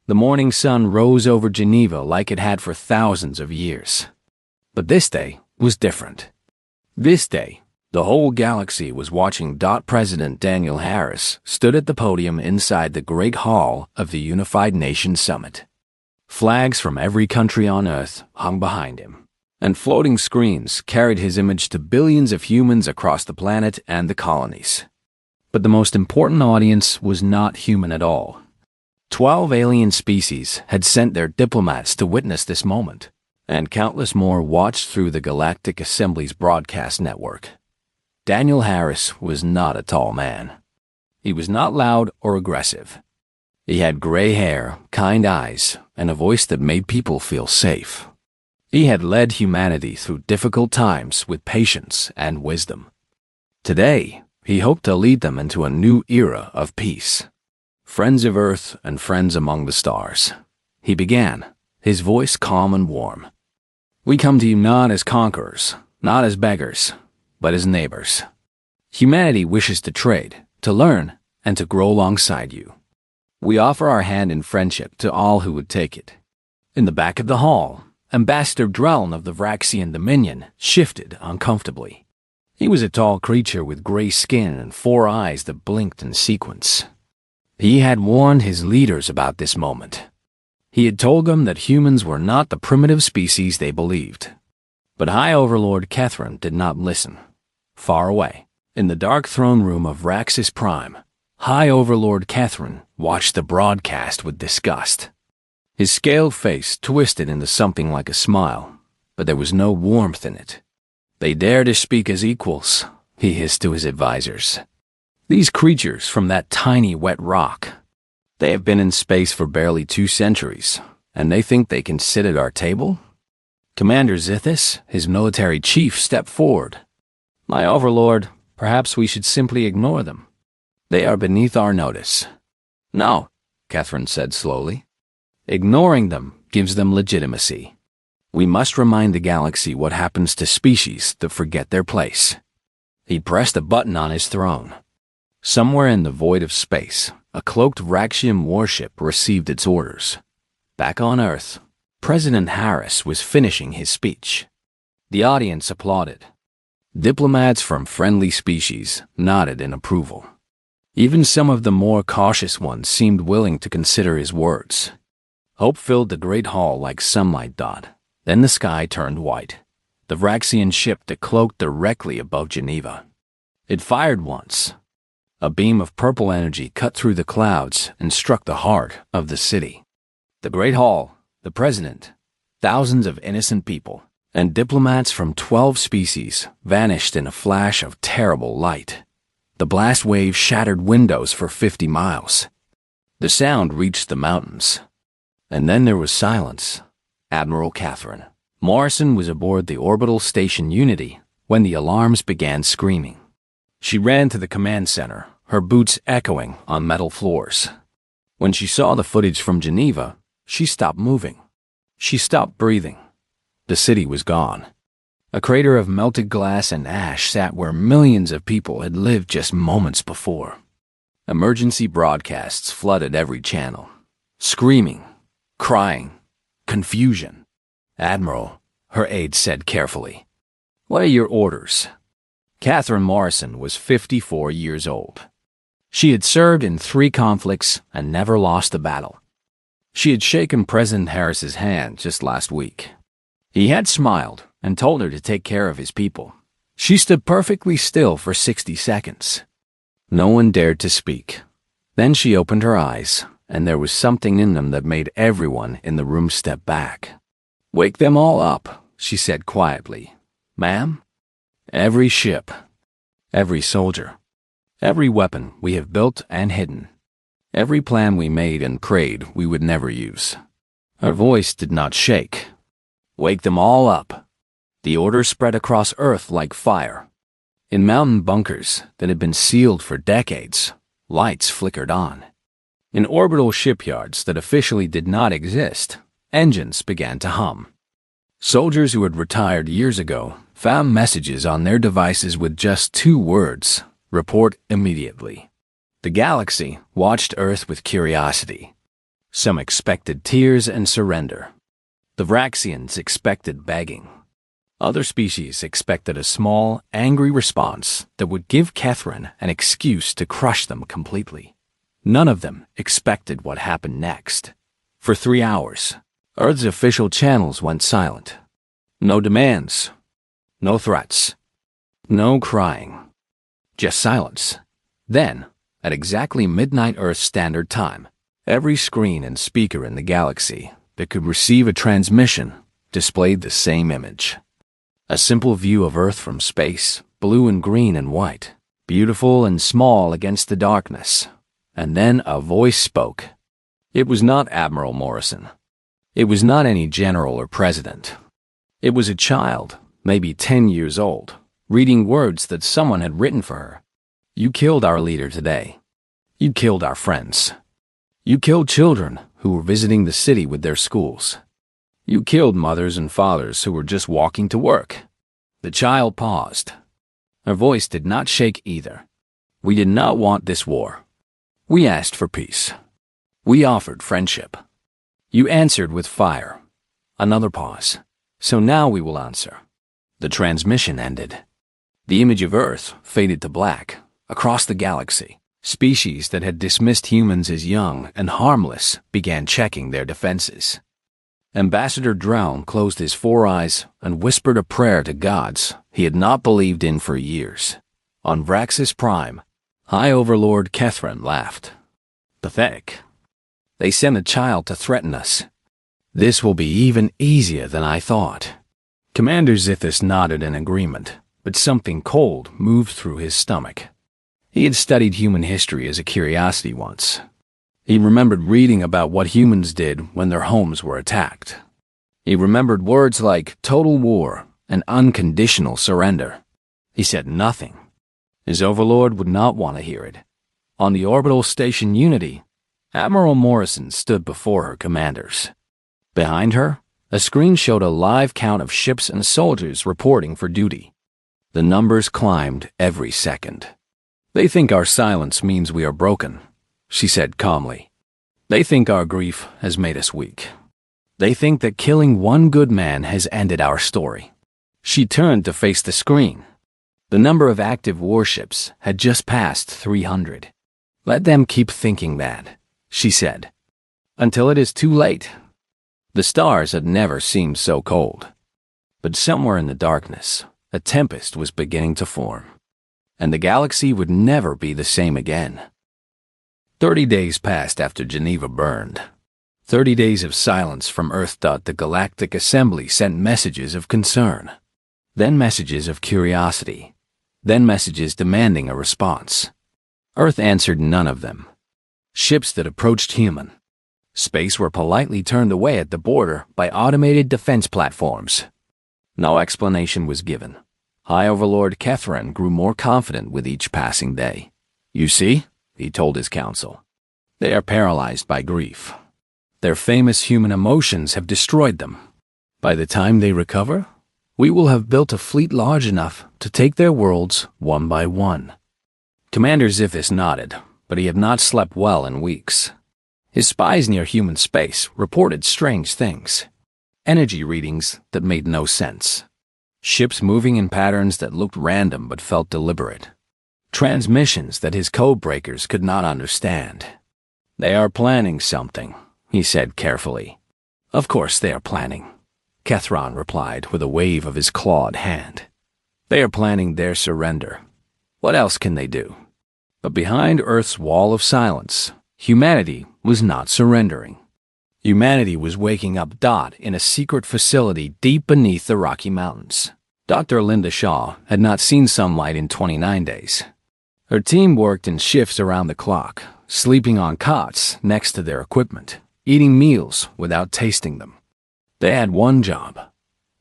The morning sun rose over Geneva like it had for thousands of years. But this day was different. This day, the whole galaxy was watching. President Daniel Harris stood at the podium inside the Great Hall of the Unified Nations Summit. Flags from every country on Earth hung behind him, and floating screens carried his image to billions of humans across the planet and the colonies. But the most important audience was not human at all. 12 alien species had sent their diplomats to witness this moment, and countless more watched through the Galactic Assembly's broadcast network. Daniel Harris was not a tall man. He was not loud or aggressive. He had gray hair, kind eyes, and a voice that made people feel safe. He had led humanity through difficult times with patience and wisdom. Today, he hoped to lead them into a new era of peace. Friends of Earth and friends among the stars. He began, his voice calm and warm. We come to you not as conquerors, not as beggars, but as neighbors. Humanity wishes to trade, to learn, and to grow alongside you. We offer our hand in friendship to all who would take it. In the back of the hall, Ambassador Drelln of the Vraxian Dominion shifted uncomfortably. He was a tall creature with gray skin and 4 eyes that blinked in sequence. He had warned his leaders about this moment. He had told them that humans were not the primitive species they believed. But High Overlord Catherine did not listen. Far away, in the dark throne room of Raxus Prime, High Overlord Catherine watched the broadcast with disgust. His scaled face twisted into something like a smile, but there was no warmth in it. They dare to speak as equals, he hissed to his advisors. These creatures from that tiny wet rock, they have been in space for barely 2 centuries, and they think they can sit at our table? Commander Zithis, his military chief, stepped forward. My overlord, perhaps we should simply ignore them. They are beneath our notice. No, Catherine said slowly. Ignoring them gives them legitimacy. We must remind the galaxy what happens to species that forget their place. He pressed a button on his throne. Somewhere in the void of space, a cloaked Vraxian warship received its orders. Back on Earth, President Harris was finishing his speech. The audience applauded. Diplomats from friendly species nodded in approval. Even some of the more cautious ones seemed willing to consider his words. Hope filled the great hall like sunlight. Then the sky turned white. The Vraxian ship that cloaked directly above Geneva. It fired once. A beam of purple energy cut through the clouds and struck the heart of the city. The Great Hall, the president, thousands of innocent people, and diplomats from 12 species vanished in a flash of terrible light. The blast wave shattered windows for 50 miles. The sound reached the mountains. And then there was silence. Admiral Catherine Morrison was aboard the orbital station Unity when the alarms began screaming. She ran to the command center, her boots echoing on metal floors. When she saw the footage from Geneva, she stopped moving. She stopped breathing. The city was gone. A crater of melted glass and ash sat where millions of people had lived just moments before. Emergency broadcasts flooded every channel. Screaming, crying, confusion. Admiral, her aide said carefully. What are your orders? Catherine Morrison was 54 years old. She had served in 3 conflicts and never lost a battle. She had shaken President Harris's hand just last week. He had smiled and told her to take care of his people. She stood perfectly still for 60 seconds. No one dared to speak. Then she opened her eyes, and there was something in them that made everyone in the room step back. Wake them all up, she said quietly. Ma'am? Every ship, every soldier, every weapon we have built and hidden, every plan we made and prayed we would never use. Her voice did not shake. Wake them all up. The order spread across Earth like fire. In mountain bunkers that had been sealed for decades, lights flickered on. In orbital shipyards that officially did not exist, engines began to hum. Soldiers who had retired years ago found messages on their devices with just 2 words, report immediately. The galaxy watched Earth with curiosity. Some expected tears and surrender. The Vraxians expected begging. Other species expected a small, angry response that would give Catherine an excuse to crush them completely. None of them expected what happened next. For 3 hours, Earth's official channels went silent. No demands, no threats, no crying, just silence. Then, at exactly midnight Earth Standard Time, every screen and speaker in the galaxy that could receive a transmission displayed the same image. A simple view of Earth from space, blue and green and white, beautiful and small against the darkness. And then a voice spoke. It was not Admiral Morrison. It was not any general or president. It was a child, maybe 10 years old, reading words that someone had written for her. You killed our leader today. You killed our friends. You killed children who were visiting the city with their schools. You killed mothers and fathers who were just walking to work. The child paused. Her voice did not shake either. We did not want this war. We asked for peace. We offered friendship. You answered with fire. Another pause. So now we will answer. The transmission ended. The image of Earth faded to black. Across the galaxy, species that had dismissed humans as young and harmless began checking their defenses. Ambassador Drown closed his 4 eyes and whispered a prayer to gods he had not believed in for years. On Vraxis Prime, High Overlord Catherine laughed. Pathetic. They sent a child to threaten us. This will be even easier than I thought. Commander Zithis nodded in agreement, but something cold moved through his stomach. He had studied human history as a curiosity once. He remembered reading about what humans did when their homes were attacked. He remembered words like total war and unconditional surrender. He said nothing. His overlord would not want to hear it. On the orbital station Unity, Admiral Morrison stood before her commanders. Behind her, a screen showed a live count of ships and soldiers reporting for duty. The numbers climbed every second. They think our silence means we are broken, she said calmly. They think our grief has made us weak. They think that killing one good man has ended our story. She turned to face the screen. The number of active warships had just passed 300. Let them keep thinking that, she said, until it is too late. The stars had never seemed so cold. But somewhere in the darkness, a tempest was beginning to form. And the galaxy would never be the same again. 30 days passed after Geneva burned. 30 days of silence from Earth. The Galactic Assembly sent messages of concern, then messages of curiosity, then messages demanding a response. Earth answered none of them. Ships that approached human space were politely turned away at the border by automated defense platforms. No explanation was given. High Overlord Catherine grew more confident with each passing day. You see, he told his council, they are paralyzed by grief. Their famous human emotions have destroyed them. By the time they recover, we will have built a fleet large enough to take their worlds one by one. Commander Zithis nodded, but he had not slept well in weeks. His spies near human space reported strange things. Energy readings that made no sense. Ships moving in patterns that looked random but felt deliberate. Transmissions that his code breakers could not understand. They are planning something, he said carefully. Of course they are planning, Catherine replied with a wave of his clawed hand. They are planning their surrender. What else can they do? But behind Earth's wall of silence, humanity was not surrendering. Humanity was waking up. In a secret facility deep beneath the Rocky Mountains. Dr. Linda Shaw had not seen sunlight in 29 days. Her team worked in shifts around the clock, sleeping on cots next to their equipment, eating meals without tasting them. They had one job: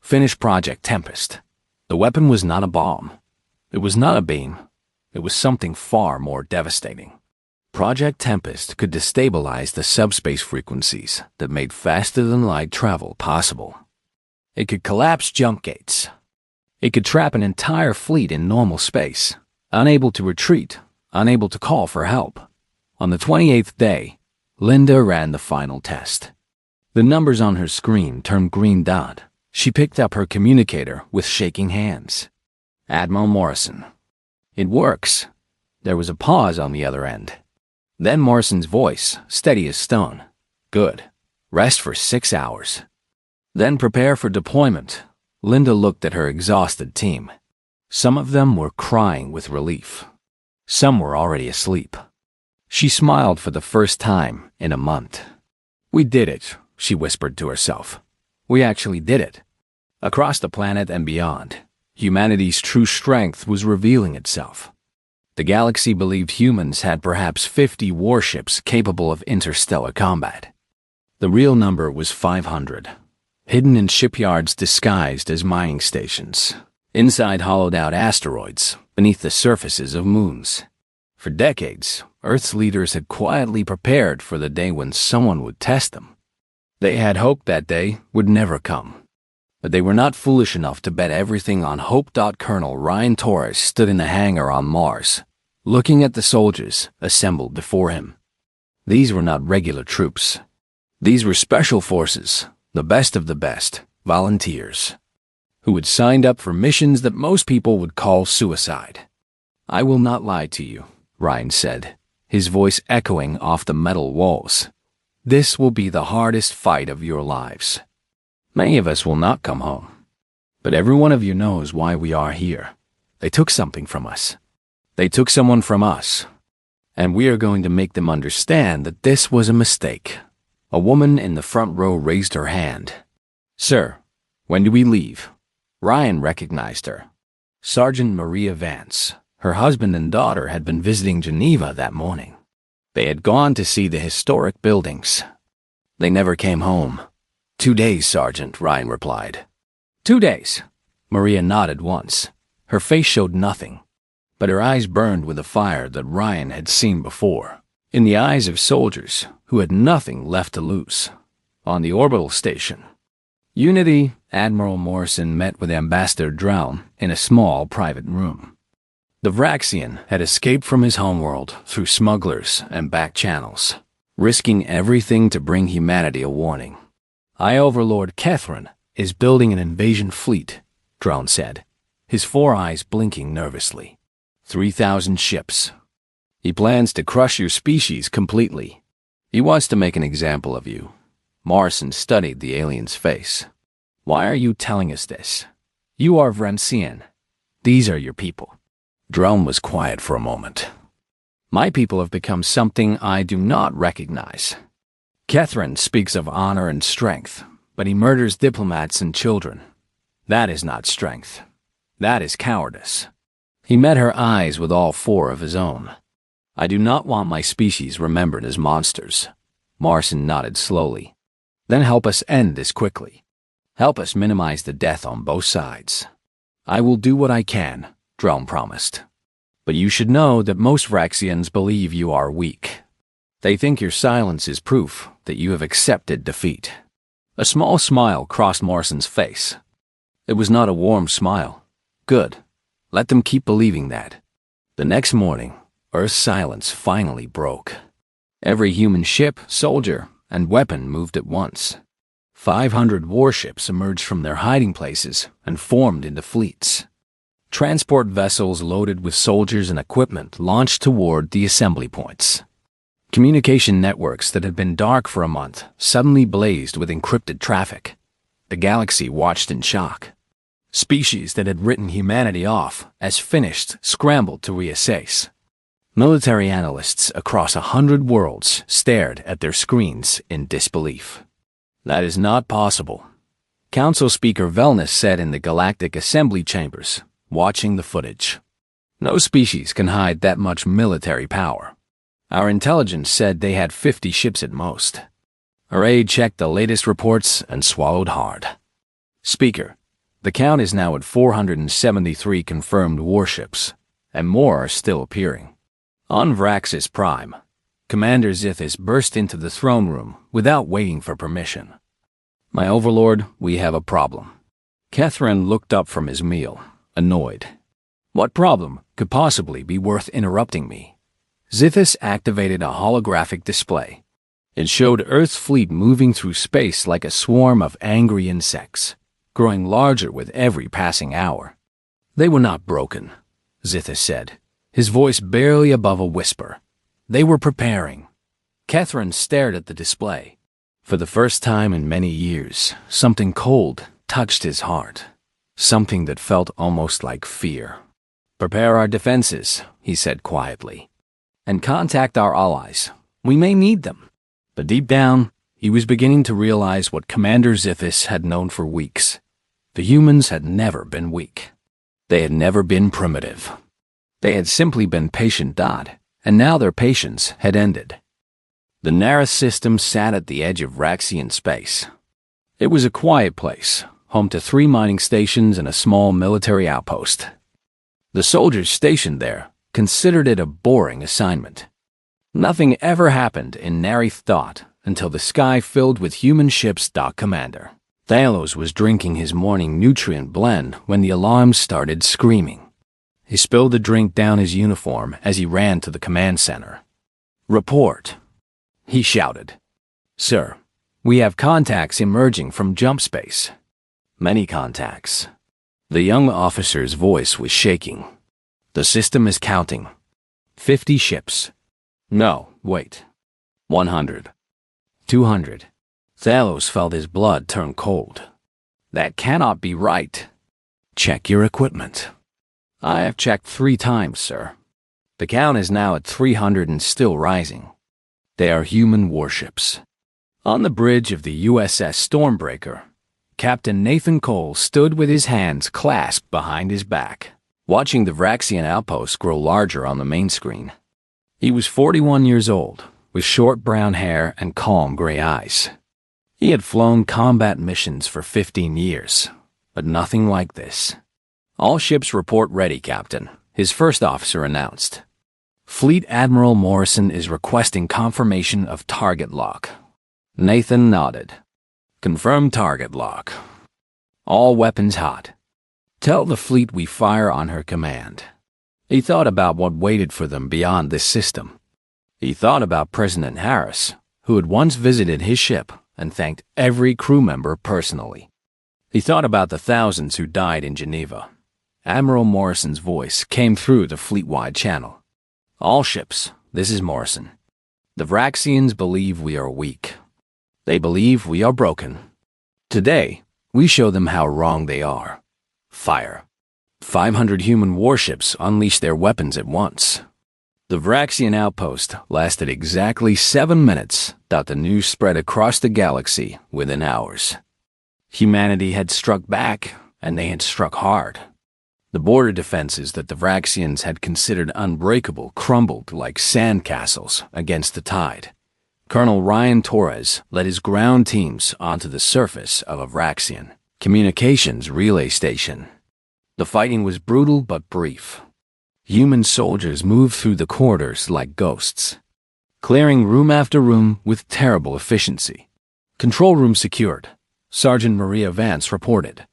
finish Project Tempest. The weapon was not a bomb. It was not a beam. It was something far more devastating. Project Tempest could destabilize the subspace frequencies that made faster-than-light travel possible. It could collapse jump gates. It could trap an entire fleet in normal space, unable to retreat, unable to call for help. On the 28th day, Linda ran the final test. The numbers on her screen turned green dot. She picked up her communicator with shaking hands. Admiral Morrison. It works. There was a pause on the other end. Then Morrison's voice, steady as stone. Good. Rest for 6 hours. Then prepare for deployment. Linda looked at her exhausted team. Some of them were crying with relief. Some were already asleep. She smiled for the first time in a month. We did it, she whispered to herself. We actually did it. Across the planet and beyond, humanity's true strength was revealing itself. The galaxy believed humans had perhaps 50 warships capable of interstellar combat. The real number was 500, hidden in shipyards disguised as mining stations, inside hollowed-out asteroids, beneath the surfaces of moons. For decades, Earth's leaders had quietly prepared for the day when someone would test them. They had hoped that day would never come. But they were not foolish enough to bet everything on hope. Colonel Ryan Torres stood in the hangar on Mars, looking at the soldiers assembled before him. These were not regular troops. These were special forces, the best of the best, volunteers, who had signed up for missions that most people would call suicide. I will not lie to you, Ryan said, his voice echoing off the metal walls. This will be the hardest fight of your lives. Many of us will not come home. But every one of you knows why we are here. They took something from us. They took someone from us. And we are going to make them understand that this was a mistake. A woman in the front row raised her hand. Sir, when do we leave? Ryan recognized her. Sergeant Maria Vance. Her husband and daughter had been visiting Geneva that morning. They had gone to see the historic buildings. They never came home. 2 days, Sergeant, Ryan replied. 2 days. Maria nodded once. Her face showed nothing, but her eyes burned with a fire that Ryan had seen before, in the eyes of soldiers who had nothing left to lose. On the orbital station, Unity, Admiral Morrison met with Ambassador Drown in a small private room. The Vraxian had escaped from his homeworld through smugglers and back channels, risking everything to bring humanity a warning. High Overlord Catherine is building an invasion fleet, Drown said, his 4 eyes blinking nervously. 3,000 ships. He plans to crush your species completely. He wants to make an example of you. Morrison studied the alien's face. Why are you telling us this? You are Vrancian. These are your people. Drown was quiet for a moment. My people have become something I do not recognize. Catherine speaks of honor and strength, but he murders diplomats and children. That is not strength. That is cowardice. He met her eyes with all 4 of his own. I do not want my species remembered as monsters. Morrison nodded slowly. Then help us end this quickly. Help us minimize the death on both sides. I will do what I can, Drown promised. But you should know that most Vraxians believe you are weak. They think your silence is proof that you have accepted defeat. A small smile crossed Morrison's face. It was not a warm smile. Good. Let them keep believing that. The next morning, Earth's silence finally broke. Every human ship, soldier, and weapon moved at once. 500 warships emerged from their hiding places and formed into fleets. Transport vessels loaded with soldiers and equipment launched toward the assembly points. Communication networks that had been dark for a month suddenly blazed with encrypted traffic. The galaxy watched in shock. Species that had written humanity off as finished scrambled to reassess. Military analysts across 100 worlds stared at their screens in disbelief. That is not possible, Council Speaker Velness said in the Galactic Assembly Chambers, watching the footage. No species can hide that much military power. Our intelligence said they had 50 ships at most. Our aide checked the latest reports and swallowed hard. Speaker, the count is now at 473 confirmed warships, and more are still appearing. On Vraxis Prime, Commander Zithis burst into the throne room without waiting for permission. My overlord, we have a problem. Catherine looked up from his meal, annoyed. What problem could possibly be worth interrupting me? Zithis activated a holographic display. It showed Earth's fleet moving through space like a swarm of angry insects, growing larger with every passing hour. They were not broken, Zithis said, his voice barely above a whisper. They were preparing. Catherine stared at the display. For the first time in many years, something cold touched his heart, something that felt almost like fear. "Prepare our defenses," he said quietly, "and contact our allies. We may need them." But deep down, he was beginning to realize what Commander Zithis had known for weeks. The humans had never been weak. They had never been primitive. They had simply been patient, and now their patience had ended. The Naris system sat at the edge of Raxian space. It was a quiet place, home to 3 mining stations and a small military outpost. The soldiers stationed there considered it a boring assignment. Nothing ever happened in Narith Dot until the sky filled with human ships. Commander Thalos was drinking his morning nutrient blend when the alarms started screaming. He spilled the drink down his uniform as he ran to the command center. "Report," he shouted. "Sir, we have contacts emerging from jump space." "Many contacts." The young officer's voice was shaking. "The system is counting. 50 ships. No, wait. 100. 200. Thalos felt his blood turn cold. "That cannot be right." "Check your equipment." "I have checked 3 times, sir. The count is now at 300 and still rising. They are human warships." On the bridge of the USS Stormbreaker, Captain Nathan Cole stood with his hands clasped behind his back, watching the Vraxian outpost grow larger on the main screen. He was 41 years old, with short brown hair and calm gray eyes. He had flown combat missions for 15 years, but nothing like this. "All ships report ready, Captain," his first officer announced. "Fleet Admiral Morrison is requesting confirmation of target lock." Nathan nodded. "Confirm target lock. All weapons hot. Tell the fleet we fire on her command." He thought about what waited for them beyond this system. He thought about President Harris, who had once visited his ship and thanked every crew member personally. He thought about the thousands who died in Geneva. Admiral Morrison's voice came through the fleet-wide channel. "All ships, this is Morrison. The Vraxians believe we are weak. They believe we are broken. Today, we show them how wrong they are. Fire." 500 human warships unleashed their weapons at once. The Vraxian outpost lasted exactly 7 minutes. The news spread across the galaxy within hours. Humanity had struck back, and they had struck hard. The border defenses that the Vraxians had considered unbreakable crumbled like sandcastles against the tide. Colonel Ryan Torres led his ground teams onto the surface of a Vraxian communications relay station. The fighting was brutal but brief. Human soldiers moved through the corridors like ghosts, clearing room after room with terrible efficiency. "Control room secured," Sergeant Maria Vance reported,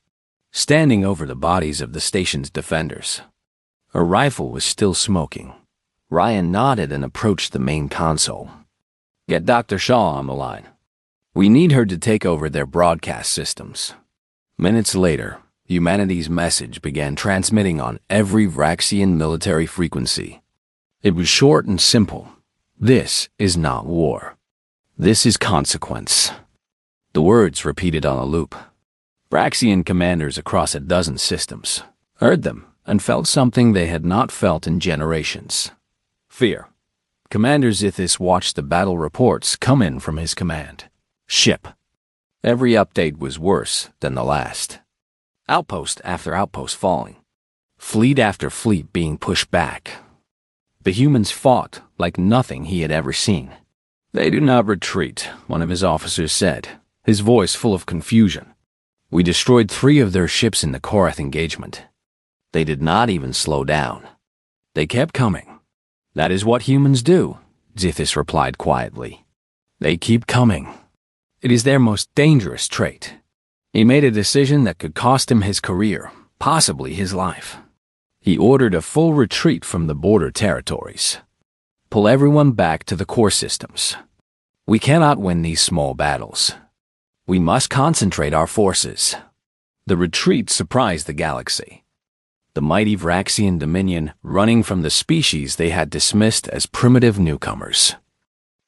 standing over the bodies of the station's defenders. Her rifle was still smoking. Ryan nodded and approached the main console. "Get Dr. Shaw on the line. We need her to take over their broadcast systems." Minutes later, humanity's message began transmitting on every Vraxian military frequency. It was short and simple. "This is not war. This is consequence." The words repeated on a loop. Vraxian commanders across a dozen systems heard them and felt something they had not felt in generations. Fear. Commander Zithis watched the battle reports come in from his command ship. Every update was worse than the last. Outpost after outpost falling. Fleet after fleet being pushed back. The humans fought like nothing he had ever seen. "They do not retreat," one of his officers said, his voice full of confusion. "We destroyed 3 of their ships in the Korath engagement. They did not even slow down. They kept coming." "That is what humans do," Zithis replied quietly. "They keep coming. It is their most dangerous trait." He made a decision that could cost him his career, possibly his life. He ordered a full retreat from the border territories. "Pull everyone back to the core systems. We cannot win these small battles. We must concentrate our forces. The retreat surprised the galaxy. The mighty Vraxian Dominion running from the species they had dismissed as primitive newcomers.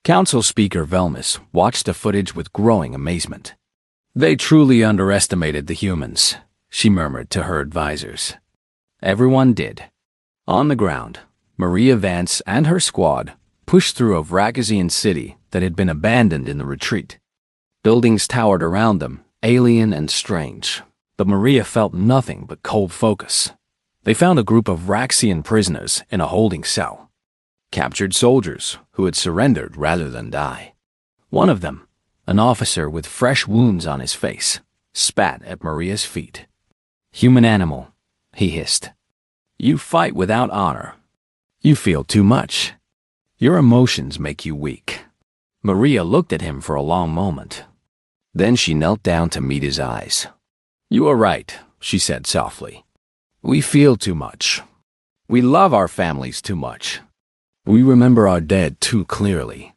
Council Speaker Velmus watched the footage with growing amazement. They truly underestimated the humans, she murmured to her advisors. Everyone did. On the ground, Maria Vance and her squad pushed through a Vraxian city that had been abandoned in the retreat. Buildings towered around them, alien and strange, but Maria felt nothing but cold focus. They found a group of Vraxian prisoners in a holding cell. Captured soldiers who had surrendered rather than die. One of them, an officer with fresh wounds on his face, spat at Maria's feet. "Human animal," he hissed. "You fight without honor. You feel too much. Your emotions make you weak." Maria looked at him for a long moment. Then she knelt down to meet his eyes. "You are right," she said softly. "We feel too much. We love our families too much. We remember our dead too clearly.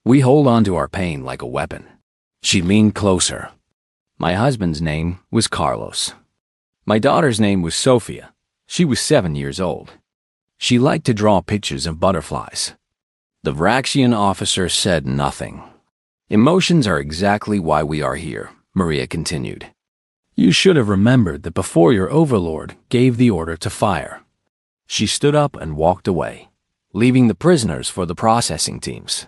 We hold on to our pain like a weapon." She leaned closer. "My husband's name was Carlos. My daughter's name was Sophia. She was 7 years old. She liked to draw pictures of butterflies." The Vraxian officer said nothing. "Emotions are exactly why we are here," Maria continued. "You should have remembered that before your overlord gave the order to fire." She stood up and walked away, leaving the prisoners for the processing teams.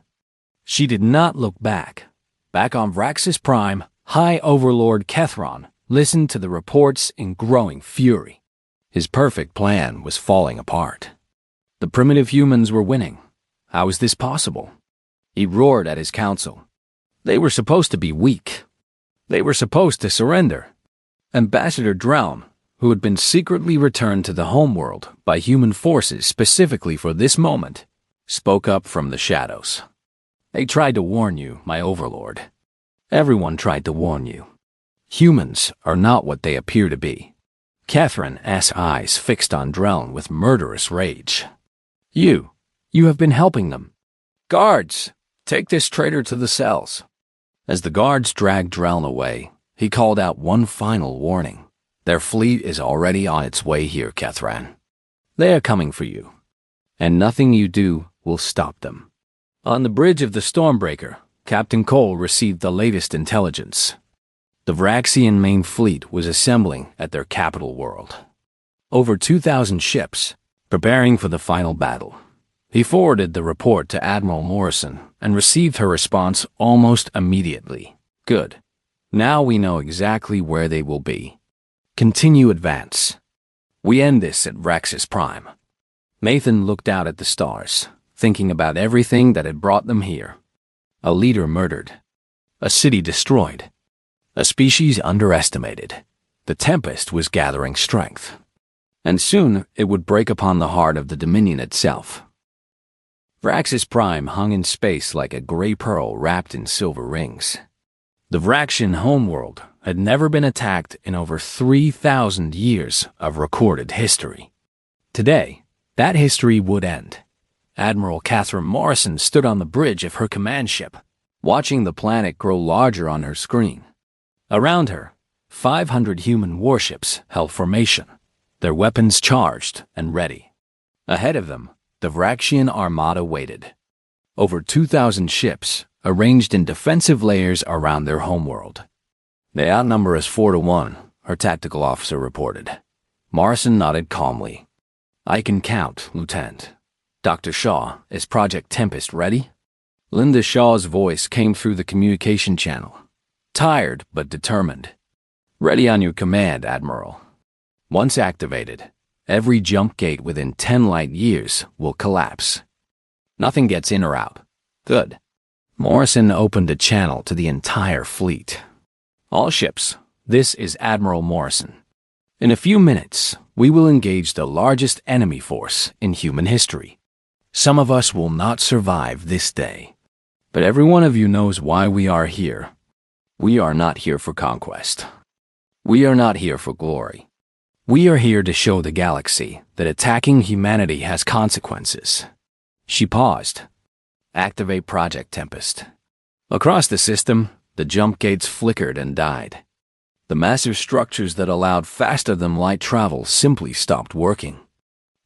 She did not look back. Back on Vraxis Prime, High Overlord Kethron listened to the reports in growing fury. His perfect plan was falling apart. The primitive humans were winning. How was this possible? He roared at his council. They were supposed to be weak. They were supposed to surrender. Ambassador Drown, who had been secretly returned to the homeworld by human forces specifically for this moment, spoke up from the shadows. "They tried to warn you, my overlord. Everyone tried to warn you. Humans are not what they appear to be." Catherine's eyes fixed on Drelln with murderous rage. You have been helping them. Guards, take this traitor to the cells." As the guards dragged Drelln away, he called out one final warning. "Their fleet is already on its way here, Catherine. They are coming for you, and nothing you do will stop them." On the bridge of the Stormbreaker, Captain Cole received the latest intelligence. The Vraxian main fleet was assembling at their capital world. Over 2,000 ships, preparing for the final battle. He forwarded the report to Admiral Morrison and received her response almost immediately. "Good. Now we know exactly where they will be. Continue advance. We end this at Vraxis Prime." Nathan looked out at the stars, thinking about everything that had brought them here. A leader murdered. A city destroyed. A species underestimated. The Tempest was gathering strength. And soon it would break upon the heart of the Dominion itself. Vraxis Prime hung in space like a gray pearl wrapped in silver rings. The Vraxian homeworld had never been attacked in over 3,000 years of recorded history. Today, that history would end. Admiral Catherine Morrison stood on the bridge of her command ship, watching the planet grow larger on her screen. Around her, 500 human warships held formation, their weapons charged and ready. Ahead of them, the Vraxian armada waited. Over 2,000 ships arranged in defensive layers around their homeworld. "They outnumber us 4-1, her tactical officer reported. Morrison nodded calmly. "I can count, Lieutenant. Dr. Shaw, is Project Tempest ready?" Linda Shaw's voice came through the communication channel, tired but determined. "Ready on your command, Admiral. Once activated, every jump gate within 10 light years will collapse. Nothing gets in or out. Good." Morrison opened a channel to the entire fleet. "All ships, this is Admiral Morrison. In a few minutes, we will engage the largest enemy force in human history. Some of us will not survive this day. But every one of you knows why we are here. We are not here for conquest. We are not here for glory. We are here to show the galaxy that attacking humanity has consequences." She paused. "Activate Project Tempest." Across the system, the jump gates flickered and died. The massive structures that allowed faster-than-light travel simply stopped working.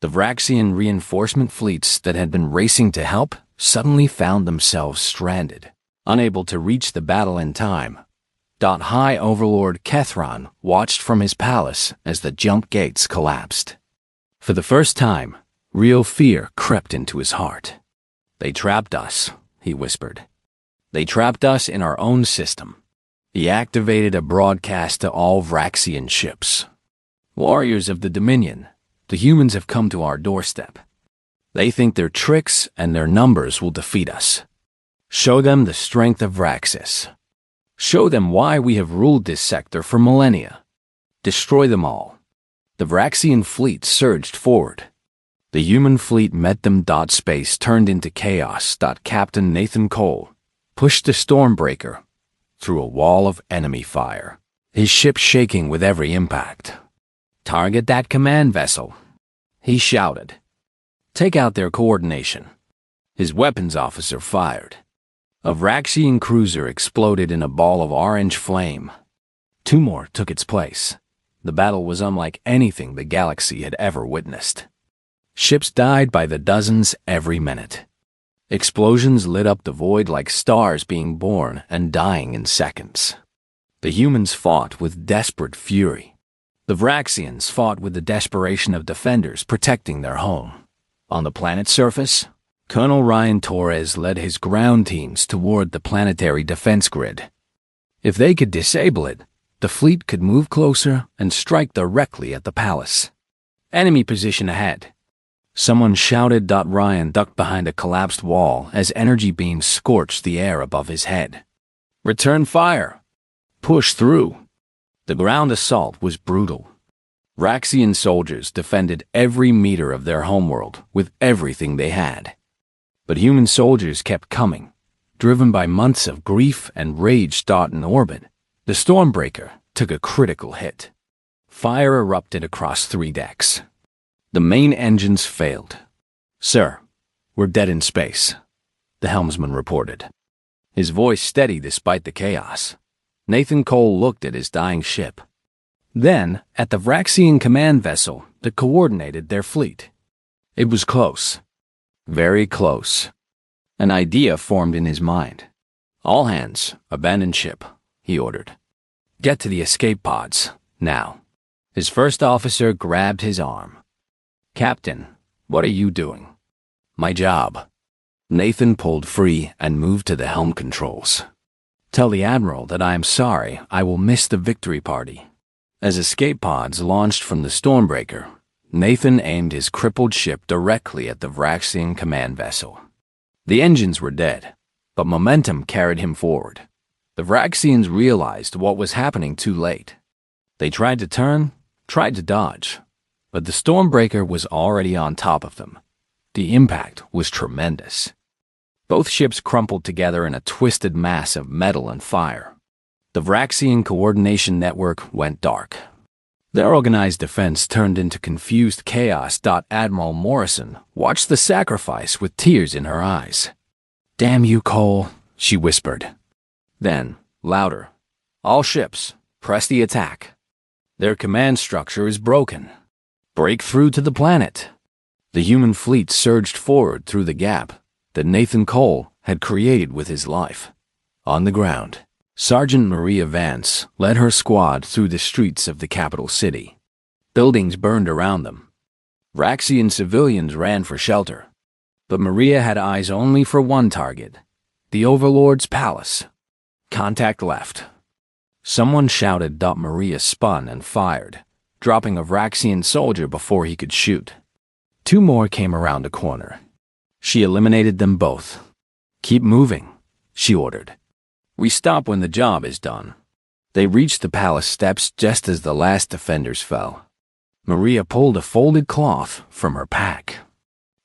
The Vraxian reinforcement fleets that had been racing to help suddenly found themselves stranded, unable to reach the battle in time. High Overlord Kethron watched from his palace as the jump gates collapsed. For the first time, real fear crept into his heart. "They trapped us," he whispered. "They trapped us in our own system." He activated a broadcast to all Vraxian ships. "Warriors of the Dominion, the humans have come to our doorstep. They think their tricks and their numbers will defeat us. Show them the strength of Vraxis. Show them why we have ruled this sector for millennia. Destroy them all." The Vraxian fleet surged forward. The human fleet met them. Space turned into chaos. Captain Nathan Cole pushed the Stormbreaker through a wall of enemy fire, his ship shaking with every impact. "Target that command vessel," he shouted. "Take out their coordination." His weapons officer fired. A Vraxian cruiser exploded in a ball of orange flame. Two more took its place. The battle was unlike anything the galaxy had ever witnessed. Ships died by the dozens every minute. Explosions lit up the void like stars being born and dying in seconds. The humans fought with desperate fury. The Vraxians fought with the desperation of defenders protecting their home. On the planet's surface, Colonel Ryan Torres led his ground teams toward the planetary defense grid. If they could disable it, the fleet could move closer and strike directly at the palace. "Enemy position ahead," someone shouted. Ryan ducked behind a collapsed wall as energy beams scorched the air above his head. "Return fire. Push through." The ground assault was brutal. Vraxian soldiers defended every meter of their homeworld with everything they had. But human soldiers kept coming, driven by months of grief and rage. In orbit, the Stormbreaker took a critical hit. Fire erupted across 3 decks. The main engines failed. "Sir, we're dead in space," the helmsman reported. His voice steady despite the chaos. Nathan Cole looked at his dying ship. Then, at the Vraxian command vessel that coordinated their fleet. It was close. Very close. An idea formed in his mind. "All hands, abandon ship," he ordered. "Get to the escape pods, now." His first officer grabbed his arm. "Captain, what are you doing?" "My job." Nathan pulled free and moved to the helm controls. "Tell the Admiral that I am sorry I will miss the victory party." As escape pods launched from the Stormbreaker, Nathan aimed his crippled ship directly at the Vraxian command vessel. The engines were dead, but momentum carried him forward. The Vraxians realized what was happening too late. They tried to turn, tried to dodge, but the Stormbreaker was already on top of them. The impact was tremendous. Both ships crumpled together in a twisted mass of metal and fire. The Vraxian coordination network went dark. Their organized defense turned into confused chaos. Admiral Morrison watched the sacrifice with tears in her eyes. "Damn you, Cole," she whispered. Then, louder, "All ships, press the attack. Their command structure is broken. Break through to the planet." The human fleet surged forward through the gap that Nathan Cole had created with his life. On the ground, Sergeant Maria Vance led her squad through the streets of the capital city. Buildings burned around them. Vraxian civilians ran for shelter. But Maria had eyes only for one target, the Overlord's palace. "Contact left." Someone shouted. Maria spun and fired, dropping a Vraxian soldier before he could shoot. 2 more came around a corner. She eliminated them both. "Keep moving," she ordered. "We stop when the job is done." They reached the palace steps just as the last defenders fell. Maria pulled a folded cloth from her pack.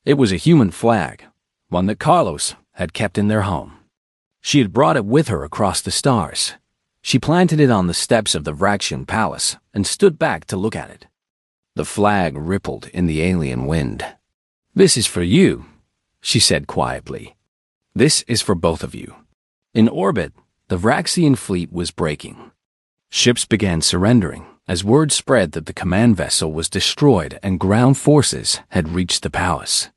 It was a human flag, one that Carlos had kept in their home. She had brought it with her across the stars. She planted it on the steps of the Vraxian palace and stood back to look at it. The flag rippled in the alien wind. "This is for you," she said quietly. "This is for both of you. In orbit, the Vraxian fleet was breaking. Ships began surrendering as word spread that the command vessel was destroyed and ground forces had reached the palace.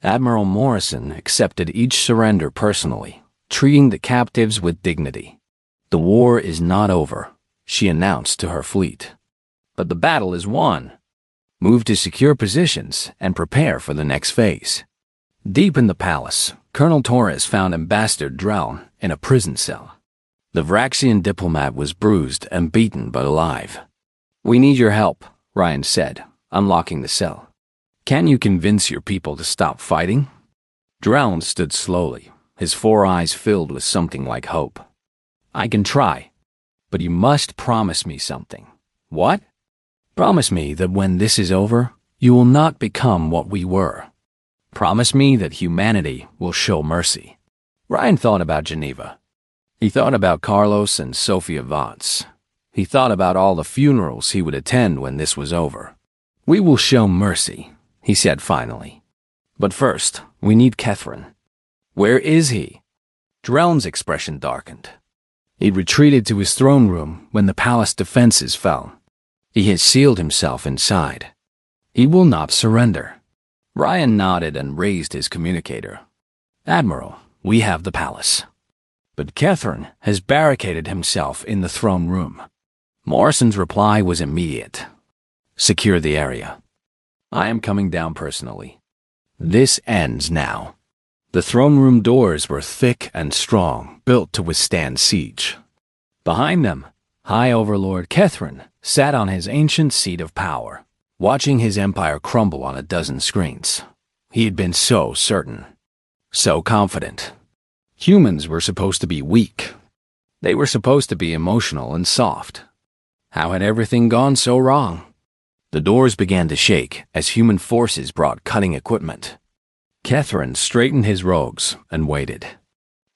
Admiral Morrison accepted each surrender personally, treating the captives with dignity. "The war is not over," she announced to her fleet. "But the battle is won. Move to secure positions and prepare for the next phase." Deep in the palace, Colonel Torres found Ambassador Drell in a prison cell. The Vraxian diplomat was bruised and beaten but alive. "We need your help," Ryan said, unlocking the cell. "Can you convince your people to stop fighting?" Drell stood slowly, his 4 eyes filled with something like hope. "I can try, but you must promise me something." "What?" "Promise me that when this is over, you will not become what we were. Promise me that humanity will show mercy." Ryan thought about Geneva. He thought about Carlos and Sofia Vance. He thought about all the funerals he would attend when this was over. "We will show mercy," he said finally. "But first, we need Catherine." "Where is he?" Drell's expression darkened. He'd retreated to his throne room when the palace defenses fell. He had sealed himself inside. He will not surrender. Ryan nodded and raised his communicator. "Admiral, we have the palace. But Catherine has barricaded himself in the throne room." Morrison's reply was immediate. "Secure the area. I am coming down personally. This ends now." The throne room doors were thick and strong, built to withstand siege. Behind them, High Overlord Catherine sat on his ancient seat of power, watching his empire crumble on a dozen screens. He had been so certain, so confident. Humans were supposed to be weak. They were supposed to be emotional and soft. How had everything gone so wrong? The doors began to shake as human forces brought cutting equipment. Catherine straightened his robes and waited.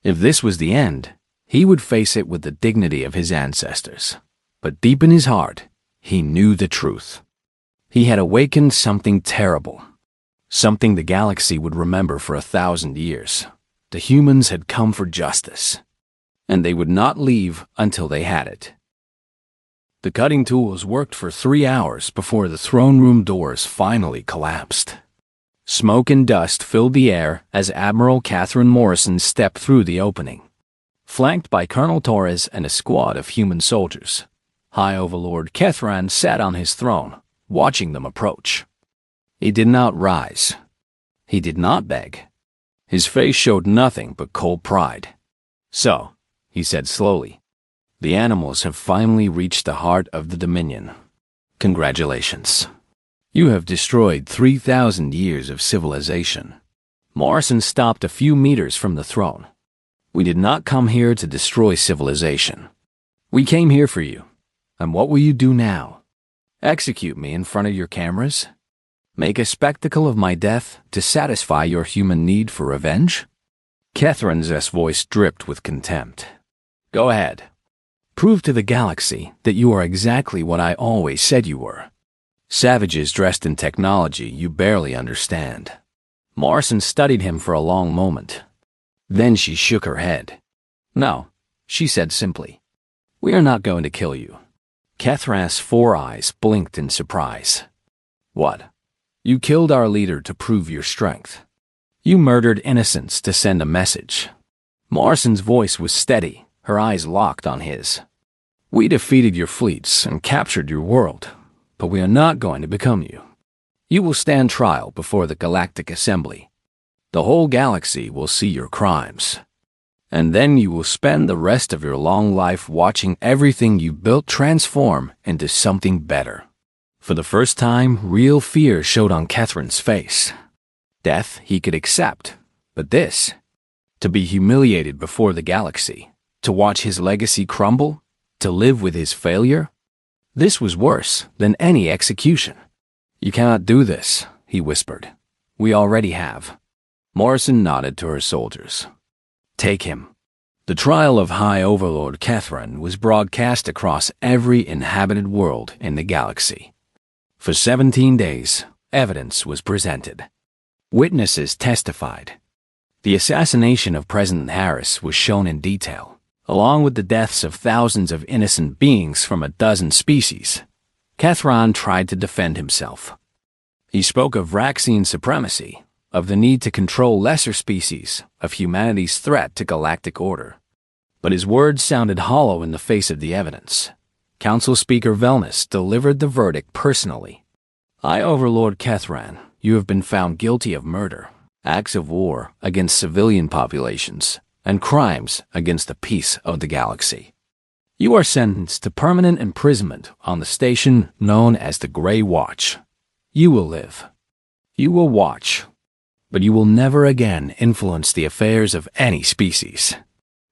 If this was the end, he would face it with the dignity of his ancestors. But deep in his heart, he knew the truth. He had awakened something terrible, something the galaxy would remember for 1,000 years. The humans had come for justice, and they would not leave until they had it. The cutting tools worked for 3 hours before the throne room doors finally collapsed. Smoke and dust filled the air as Admiral Catherine Morrison stepped through the opening. Flanked by Colonel Torres and a squad of human soldiers, High Overlord Catherine sat on his throne, watching them approach. He did not rise. He did not beg. His face showed nothing but cold pride. "So," he said slowly, "the animals have finally reached the heart of the Dominion. Congratulations. You have destroyed 3,000 years of civilization." Morrison stopped a few meters from the throne. "We did not come here to destroy civilization. We came here for you. And what will you do now? Execute me in front of your cameras? Make a spectacle of my death to satisfy your human need for revenge?" Catherine's voice dripped with contempt. "Go ahead. Prove to the galaxy that you are exactly what I always said you were. Savages dressed in technology you barely understand." Morrison studied him for a long moment. Then she shook her head. "No," she said simply. "We are not going to kill you." Catherine's 4 eyes blinked in surprise. "What? You killed our leader to prove your strength. You murdered innocents to send a message." Morrison's voice was steady, her eyes locked on his. "We defeated your fleets and captured your world, but we are not going to become you. You will stand trial before the Galactic Assembly. The whole galaxy will see your crimes. And then you will spend the rest of your long life watching everything you built transform into something better." For the first time, real fear showed on Catherine's face. Death he could accept, but this, to be humiliated before the galaxy, to watch his legacy crumble, to live with his failure, this was worse than any execution. "You cannot do this," he whispered. "We already have." Morrison nodded to her soldiers. "Take him." The trial of High Overlord Catherine was broadcast across every inhabited world in the galaxy. For 17 days, evidence was presented. Witnesses testified. The assassination of President Harris was shown in detail, along with the deaths of thousands of innocent beings from a dozen species. Kethran tried to defend himself. He spoke of Raxian supremacy, of the need to control lesser species, of humanity's threat to galactic order. But his words sounded hollow in the face of the evidence. Council Speaker Velnus delivered the verdict personally. "I, Overlord Kethran, you have been found guilty of murder, acts of war against civilian populations, and crimes against the peace of the galaxy. You are sentenced to permanent imprisonment on the station known as the Grey Watch. You will live. You will watch. But you will never again influence the affairs of any species."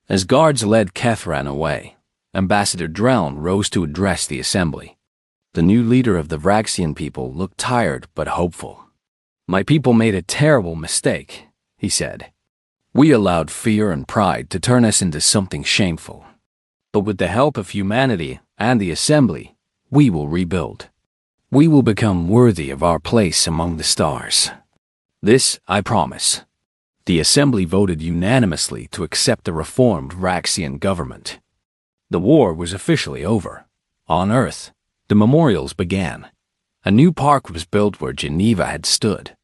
As guards led Kethran away, Ambassador Dreln rose to address the assembly. The new leader of the Vraxian people looked tired but hopeful. "My people made a terrible mistake," he said. "We allowed fear and pride to turn us into something shameful. But with the help of humanity and the assembly, we will rebuild. We will become worthy of our place among the stars. This I promise." The assembly voted unanimously to accept the reformed Vraxian government. The war was officially over. On Earth, the memorials began. A new park was built where Geneva had stood.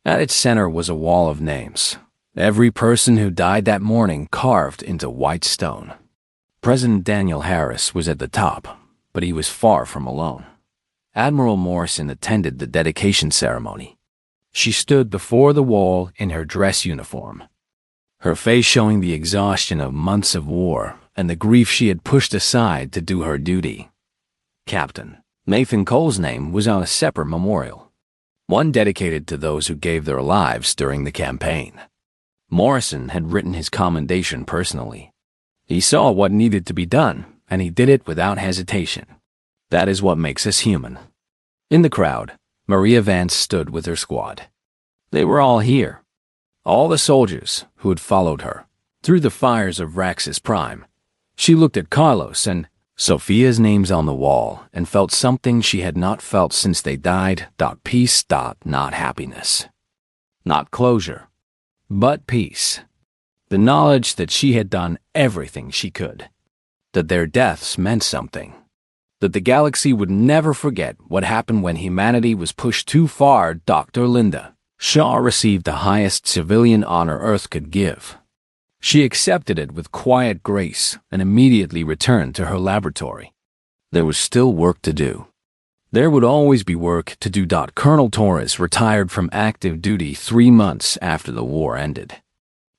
At its center was a wall of names, every person who died that morning carved into white stone. President Daniel Harris was at the top, but he was far from alone. Admiral Morrison attended the dedication ceremony. She stood before the wall in her dress uniform, her face showing the exhaustion of months of war and the grief she had pushed aside to do her duty. Captain Nathan Cole's name was on a separate memorial, one dedicated to those who gave their lives during the campaign. Morrison had written his commendation personally. He saw what needed to be done, and he did it without hesitation. That is what makes us human. In the crowd, Maria Vance stood with her squad. They were all here. All the soldiers who had followed her through the fires of Raxus Prime. She looked at Carlos and Sophia's names on the wall and felt something she had not felt since they died. Peace. Not happiness. Not closure. But peace. The knowledge that she had done everything she could. That their deaths meant something. That the galaxy would never forget what happened when humanity was pushed too far. Dr. Linda Shaw received the highest civilian honor Earth could give. She accepted it with quiet grace and immediately returned to her laboratory. There was still work to do. There would always be work to do. Colonel Torres retired from active duty 3 months after the war ended.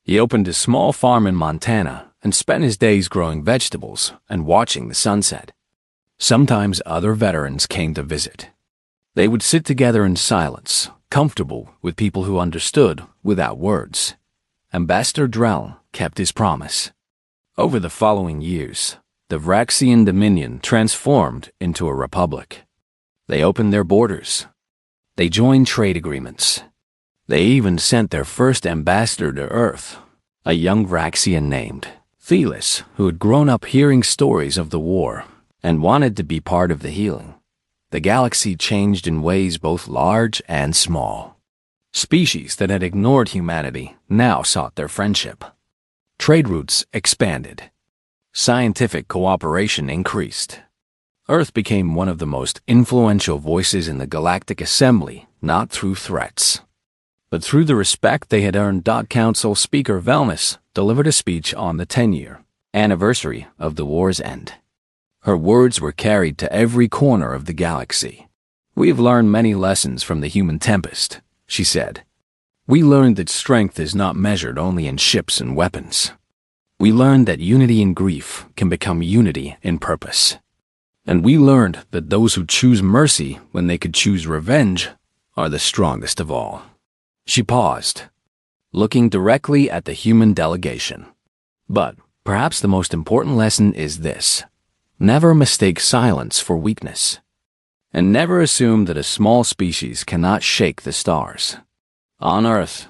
He opened a small farm in Montana and spent his days growing vegetables and watching the sunset. Sometimes other veterans came to visit. They would sit together in silence, comfortable with people who understood without words. Ambassador Drell kept his promise. Over the following years, the Vraxian Dominion transformed into a republic. They opened their borders. They joined trade agreements. They even sent their first ambassador to Earth, a young Vraxian named Thelis, who had grown up hearing stories of the war and wanted to be part of the healing. The galaxy changed in ways both large and small. Species that had ignored humanity now sought their friendship. Trade routes expanded. Scientific cooperation increased. Earth became one of the most influential voices in the Galactic Assembly, not through threats, but through the respect they had earned. Council Speaker Velnus delivered a speech on the 10-year anniversary of the war's end. Her words were carried to every corner of the galaxy. "We have learned many lessons from the human tempest," she said. "We learned that strength is not measured only in ships and weapons. We learned that unity in grief can become unity in purpose. And we learned that those who choose mercy when they could choose revenge are the strongest of all." She paused, looking directly at the human delegation. "But perhaps the most important lesson is this. Never mistake silence for weakness. And never assume that a small species cannot shake the stars." On Earth,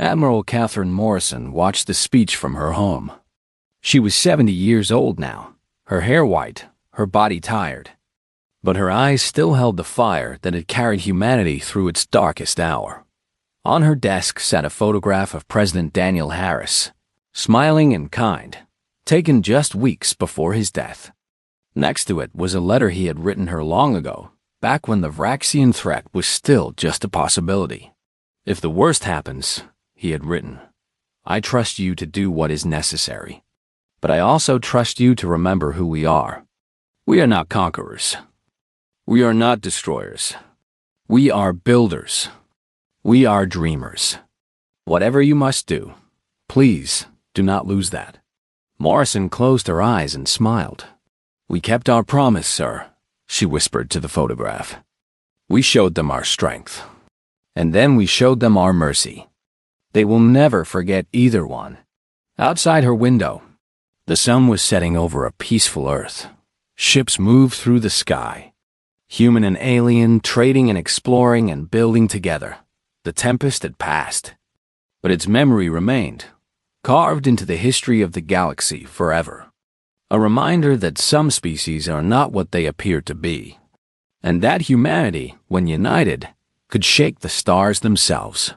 Admiral Catherine Morrison watched the speech from her home. She was 70 years old now, her hair white, her body tired. But her eyes still held the fire that had carried humanity through its darkest hour. On her desk sat a photograph of President Daniel Harris, smiling and kind, taken just weeks before his death. Next to it was a letter he had written her long ago, back when the Vraxian threat was still just a possibility. "If the worst happens," he had written, "I trust you to do what is necessary. But I also trust you to remember who we are. We are not conquerors. We are not destroyers. We are builders. We are dreamers. Whatever you must do, please do not lose that." Morrison closed her eyes and smiled. "We kept our promise, sir," she whispered to the photograph. "We showed them our strength. And then we showed them our mercy. They will never forget either one." Outside her window, the sun was setting over a peaceful earth. Ships moved through the sky. Human and alien trading and exploring and building together. The tempest had passed. But its memory remained, carved into the history of the galaxy forever. A reminder that some species are not what they appear to be, and that humanity, when united, could shake the stars themselves.